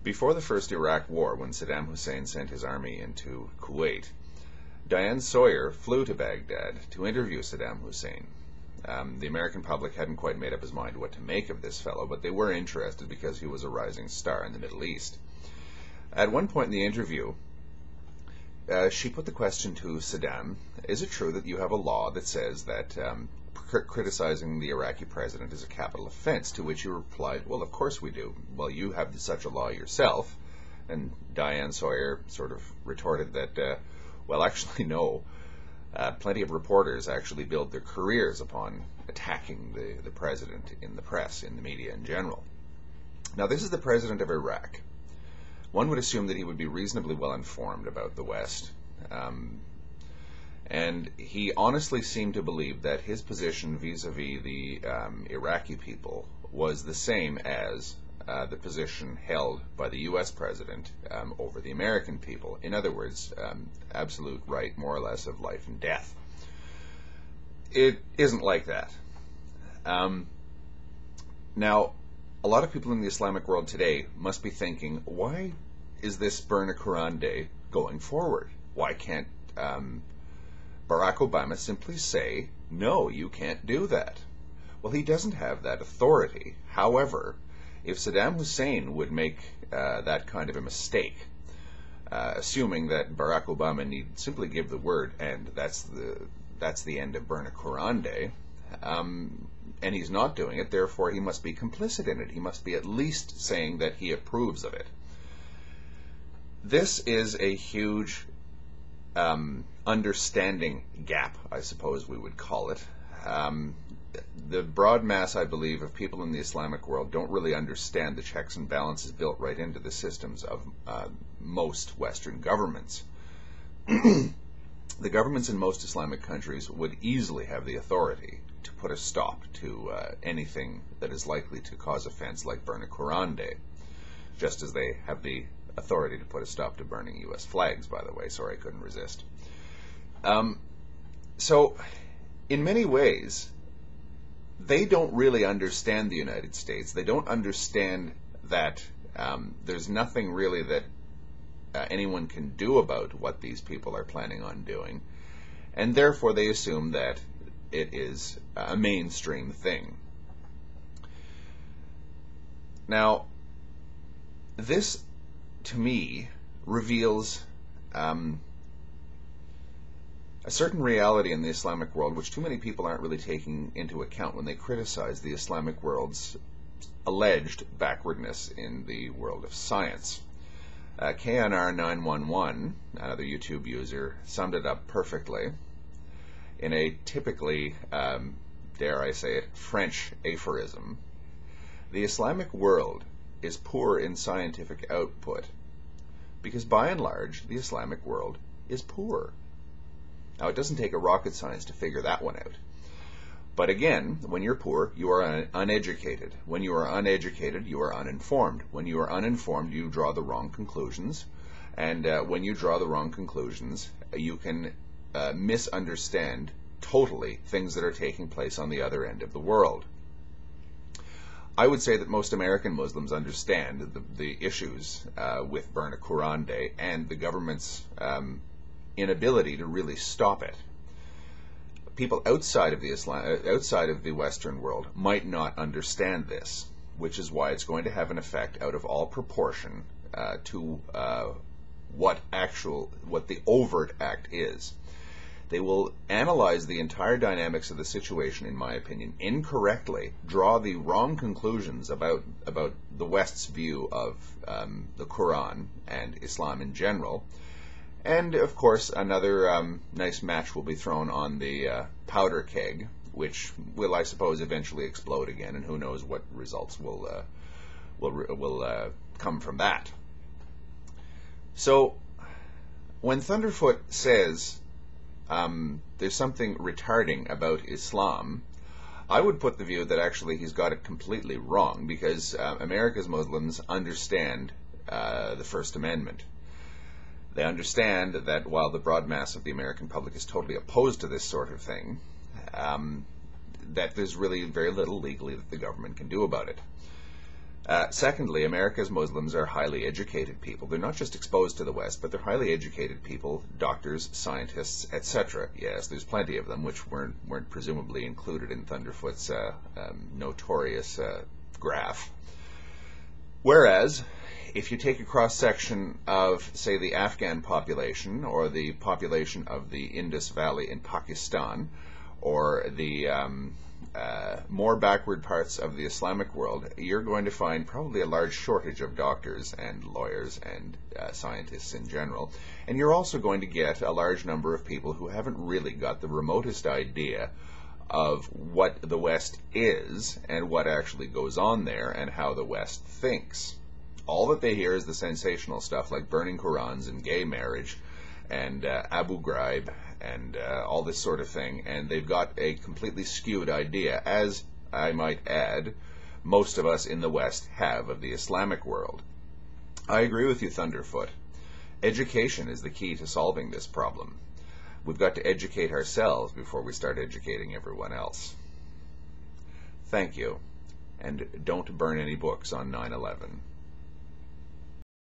Before the first Iraq War, when Saddam Hussein sent his army into Kuwait, Diane Sawyer flew to Baghdad to interview Saddam Hussein. The American public hadn't quite made up his mind what to make of this fellow, but they were interested because he was a rising star in the Middle East. At one point in the interview, she put the question to Saddam, is it true that you have a law that says that criticizing the Iraqi president is a capital offense? To which he replied, well, of course we do. Well, you have such a law yourself. And Diane Sawyer sort of retorted that, well, actually, no. Plenty of reporters actually build their careers upon attacking the president in the press, in the media in general. Now, this is the president of Iraq. One would assume that he would be reasonably well informed about the West. And he honestly seemed to believe that his position vis-a-vis the Iraqi people was the same as the position held by the U.S. president over the American people. In other words, absolute right, more or less, of life and death. It isn't like that. Now, a lot of people in the Islamic world today must be thinking, why is this Burn a Qur'an Day going forward? Why can't Barack Obama simply say, no, you can't do that? Well, he doesn't have that authority. However, if Saddam Hussein would make that kind of a mistake, assuming that Barack Obama need simply give the word, and that's the end of Burn a Qur'an Day, and he's not doing it, therefore he must be complicit in it. He must be at least saying that he approves of it. This is a huge understanding gap, I suppose we would call it. The broad mass, I believe, of people in the Islamic world don't really understand the checks and balances built right into the systems of most Western governments. The governments in most Islamic countries would easily have the authority to put a stop to anything that is likely to cause offense, like Burn a Qur'an Day, just as they have the authority to put a stop to burning U.S. flags, by the way. Sorry, I couldn't resist. So, in many ways, they don't really understand the United States. They don't understand that there's nothing really that anyone can do about what these people are planning on doing, and therefore they assume that it is a mainstream thing. Now, this, to me, reveals a certain reality in the Islamic world which too many people aren't really taking into account when they criticize the Islamic world's alleged backwardness in the world of science. KNR911, another YouTube user, summed it up perfectly in a typically, dare I say it, French aphorism. The Islamic world is poor in scientific output because, by and large, the Islamic world is poor. Now, it doesn't take a rocket science to figure that one out. But again, when you're poor, you are uneducated. When you are uneducated, you are uninformed. When you are uninformed, you draw the wrong conclusions. And when you draw the wrong conclusions, you can misunderstand totally things that are taking place on the other end of the world. I would say that most American Muslims understand the issues with Burn a Qur'an Day and the government's inability to really stop it. People outside of the Western world might not understand this, which is why it's going to have an effect out of all proportion to what the overt act is. They will analyze the entire dynamics of the situation, in my opinion, incorrectly, draw the wrong conclusions about the West's view of the Quran and Islam in general. And, of course, another nice match will be thrown on the powder keg, which will, I suppose, eventually explode again, and who knows what results will come from that. So, when Thunderfoot says there's something retarding about Islam, I would put the view that actually he's got it completely wrong, because America's Muslims understand the First Amendment. They understand that while the broad mass of the American public is totally opposed to this sort of thing, that there's really very little legally that the government can do about it. Secondly, America's Muslims are highly educated people. They're not just exposed to the West, but they're highly educated people, doctors, scientists, etc. Yes, there's plenty of them, which weren't presumably included in Thunderfoot's notorious graph. Whereas, if you take a cross-section of, say, the Afghan population, or the population of the Indus Valley in Pakistan, or the more backward parts of the Islamic world, you're going to find probably a large shortage of doctors and lawyers and scientists in general. And you're also going to get a large number of people who haven't really got the remotest idea of what the West is and what actually goes on there and how the West thinks. All that they hear is the sensational stuff like burning Qur'ans and gay marriage and Abu Ghraib and all this sort of thing, and they've got a completely skewed idea, as I might add, most of us in the West have of the Islamic world. I agree with you, Thunderfoot. Education is the key to solving this problem. We've got to educate ourselves before we start educating everyone else. Thank you, and don't burn any books on 9/11.